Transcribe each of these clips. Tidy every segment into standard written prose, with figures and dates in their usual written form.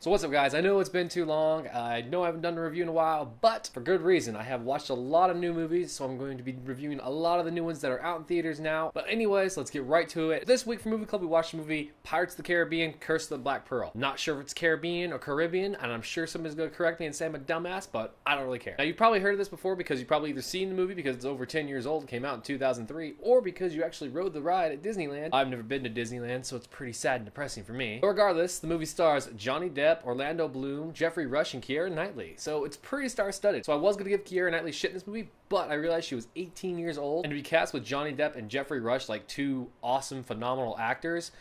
So what's up guys, I know it's been too long, I know I haven't done a review in a while, but for good reason. I have watched a lot of new movies, so I'm going to be reviewing a lot of the new ones that are out in theaters now. But anyways, let's get right to it. This week for Movie Club we watched the movie Pirates of the Caribbean, Curse of the Black Pearl. Not sure if it's Caribbean or Caribbean, and I'm sure somebody's going to correct me and say I'm a dumbass, but I don't really care. Now you've probably heard of this before because you've probably either seen the movie because it's over 10 years old, it came out in 2003, or because you actually rode the ride at Disneyland. I've never been to Disneyland, so it's pretty sad and depressing for me. But regardless, the movie stars Johnny Depp, Orlando Bloom, Geoffrey Rush, and Keira Knightley. So it's pretty star-studded. So I was going to give Keira Knightley shit in this movie, but I realized she was 18 years old, and to be cast with Johnny Depp and Geoffrey Rush, like two awesome, phenomenal actors,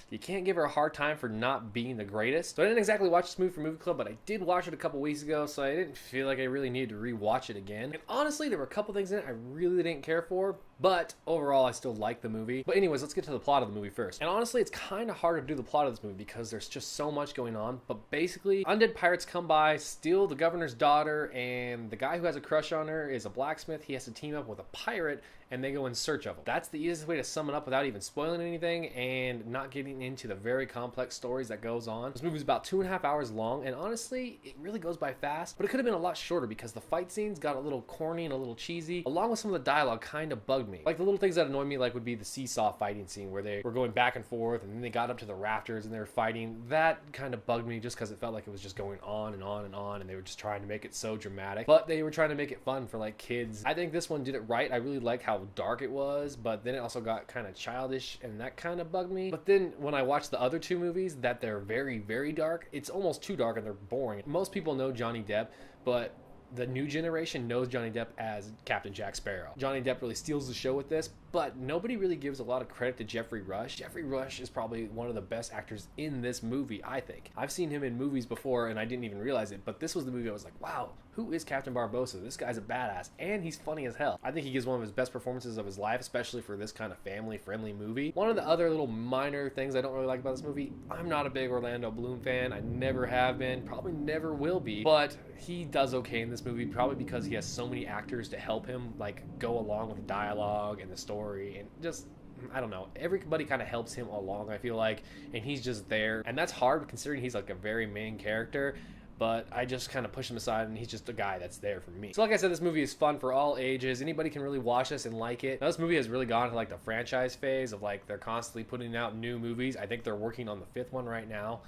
you can't give her a hard time for not being the greatest. So I didn't exactly watch this movie for Movie Club, but I did watch it a couple weeks ago, so I didn't feel like I really needed to rewatch it again. And honestly, there were a couple things in it I really didn't care for, but overall I still like the movie. But anyways, let's get to the plot of the movie first. And honestly, it's kind of hard to do the plot of this movie because there's just so much going on. But basically, undead pirates come by, steal the governor's daughter, and the guy who has a crush on her is a blacksmith. He has to team up with a pirate, and they go in search of him. That's the easiest way to sum it up without even spoiling anything and not getting into the very complex stories that goes on. This movie's about 2.5 hours long, and honestly, it really goes by fast, but it could have been a lot shorter because the fight scenes got a little corny and a little cheesy, along with some of the dialogue kind of bugged me. Like the little things that annoyed me, like would be the seesaw fighting scene where they were going back and forth, and then they got up to the rafters and they were fighting. That kind of bugged me just because it felt like it was just going on and on and on, and they were just trying to make it so dramatic, but they were trying to make it fun for like kids. I think this one did it right. I really like how dark it was, but then it also got kind of childish, and that kind of bugged me. But then when I watched the other two movies that they're very, very dark, it's almost too dark and they're boring. Most people know Johnny Depp, but the new generation knows Johnny Depp as Captain Jack Sparrow. Johnny Depp really steals the show with this, but nobody really gives a lot of credit to Geoffrey Rush. Geoffrey Rush is probably one of the best actors in this movie, I think. I've seen him in movies before and I didn't even realize it, but this was the movie I was like, wow, who is Captain Barbossa? This guy's a badass, and he's funny as hell. I think he gives one of his best performances of his life, especially for this kind of family-friendly movie. One of the other little minor things I don't really like about this movie, I'm not a big Orlando Bloom fan. I never have been, probably never will be, but he does okay in this movie, probably because he has so many actors to help him, like, go along with the dialogue and the story, and just, I don't know, everybody kind of helps him along, I feel like, and he's just there, and that's hard considering he's like a very main character. But I just kind of push him aside, and he's just a guy that's there for me. So like I said, this movie is fun for all ages. Anybody can really watch this and like it. Now, this movie has really gone to like the franchise phase of like they're constantly putting out new movies. I think they're working on the 5th one right now.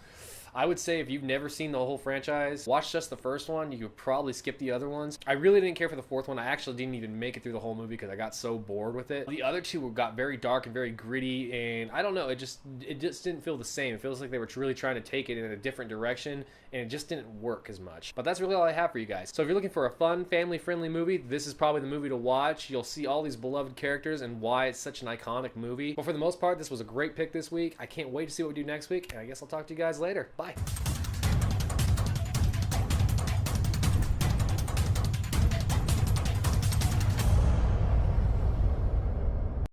I would say if you've never seen the whole franchise, watch just the first one. You could probably skip the other ones. I really didn't care for the 4th one. I actually didn't even make it through the whole movie because I got so bored with it. The other two got very dark and very gritty, and I don't know, it just didn't feel the same. It feels like they were really trying to take it in a different direction, and it just didn't work as much. But that's really all I have for you guys. So if you're looking for a fun, family-friendly movie, this is probably the movie to watch. You'll see all these beloved characters and why it's such an iconic movie. But for the most part, this was a great pick this week. I can't wait to see what we do next week, and I guess I'll talk to you guys later. Bye.